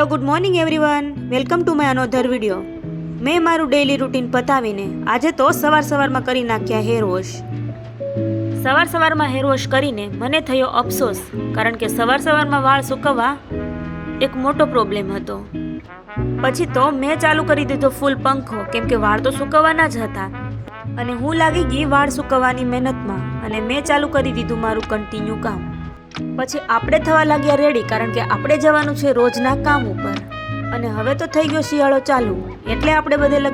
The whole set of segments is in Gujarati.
Hello good morning everyone, welcome to my અનોધર video. મેં મારું ડેઇલી રૂટીન પતાવીને આજે તો સવારમાં કરી નાખ્યા હેર વોશ. સવારમાં હેર વોશ કરીને મને થયો અફસોસ, કારણ કે સવારમાં વાળ સૂકવવા એક મોટો પ્રોબ્લેમ હતો. પછી તો મેં ચાલુ કરી દીધો ફૂલ પંખો, કેમ કે વાળ તો સૂકવવાના જ હતા અને હું લાગી ગઈ વાળ સૂકવવાની મહેનતમાં અને મેં ચાલુ કરી દીધું મારું કન્ટિન્યુ કામ. પછી આપણે થવા લાગ્યા રેડી, કારણ કે આપણે જવાનું છે રોજના કામ ઉપર અને હવે તો થઈ ગયો શિયાળો ચાલુ, એટલે આપણે બધે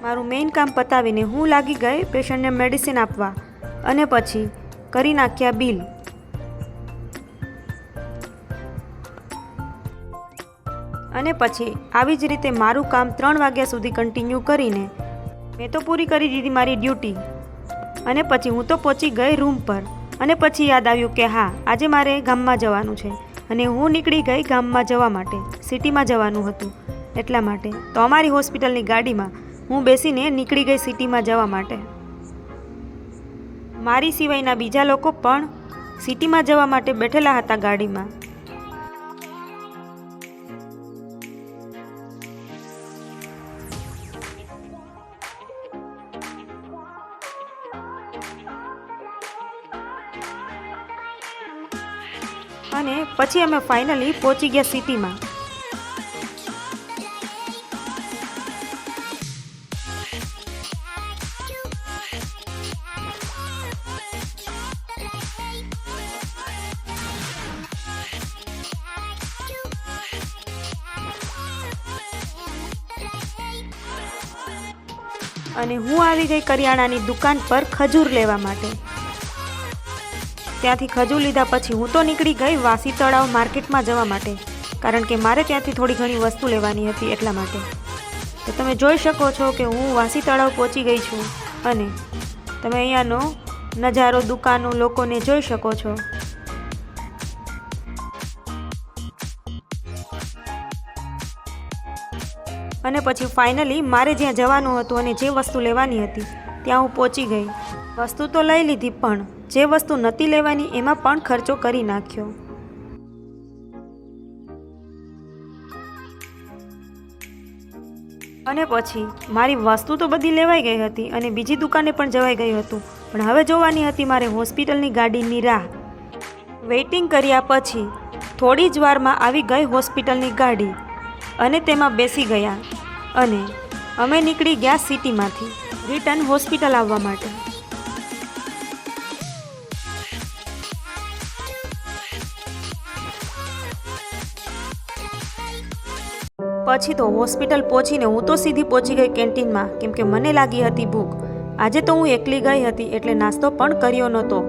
મારું મેઇન કામ પતાવીને હું લાગી ગઈ પેશન્ટને મેડિસિન આપવા અને પછી કરી નાખ્યા બિલ. અને પછી આવી જ રીતે મારું કામ 3 વાગ્યા સુધી કન્ટિન્યુ કરીને મેં તો પૂરી કરી દીધી મારી ડ્યુટી અને પછી હું તો પહોંચી ગઈ રૂમ પર. અને પછી યાદ આવ્યું કે હા, આજે મારે ગામમાં જવાનું છે અને હું નીકળી ગઈ ગામમાં જવા માટે, સિટીમાં જવાનું હતું એટલા માટે. તો અમારી હોસ્પિટલની ગાડીમાં હું બેસીને નીકળી ગઈ સિટીમાં જવા માટે. મારી સિવાયના બીજા લોકો પણ સિટીમાં જવા માટે બેઠેલા હતા ગાડીમાં. અને પછી અમે ફાઇનલી પહોંચી ગયા સિટીમાં. અને હું આવી ગઈ કરિયાણાની દુકાન પર ખજૂર લેવા માટે. ત્યાંથી ખજૂર લીધા પછી હું તો નીકળી ગઈ વાસી તળાવ માર્કેટમાં જવા માટે, કારણ કે મારે ત્યાંથી થોડી ઘણી વસ્તુ લેવાની હતી એટલા માટે. તો તમે જોઈ શકો છો કે હું વાસી તળાવ પહોંચી ગઈ છું અને તમે અહીંયાનો નજારો, દુકાનો, લોકોને જોઈ શકો છો. અને પછી ફાઇનલી મારે જ્યાં જવાનું હતું અને જે વસ્તુ લેવાની હતી ત્યાં હું પહોંચી ગઈ. વસ્તુ તો લઈ લીધી, પણ જે વસ્તુ નહોતી લેવાની એમાં પણ ખર્ચો કરી નાખ્યો. અને પછી મારી વસ્તુ તો બધી લેવાઈ ગઈ હતી અને બીજી દુકાને પણ જવાઈ ગયું હતું, પણ હવે જોવાની હતી મારે હોસ્પિટલની ગાડીની રાહ. વેઇટિંગ કર્યા પછી થોડી જ વારમાં આવી ગઈ હોસ્પિટલની ગાડી અને તેમાં બેસી ગયા અને અમે નીકળી ગયા સિટીમાંથી રિટર્ન હોસ્પિટલ આવવા માટે. પછી તો હોસ્પિટલ પહોંચીને હું તો સીધી પહોંચી ગઈ કેન્ટીનમાં, કેમ કે મને લાગી હતી ભૂખ. આજે તો હું એકલી ગઈ હતી એટલે નાસ્તો પણ કર્યો નહોતો,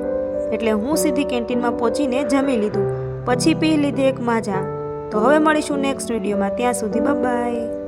એટલે હું સીધી કેન્ટીનમાં પહોંચીને જમી લીધું. પછી પી લીધી એક માજા. તો હવે મળીશું નેક્સ્ટ વિડીયોમાં. ત્યાં સુધી બાય બાય.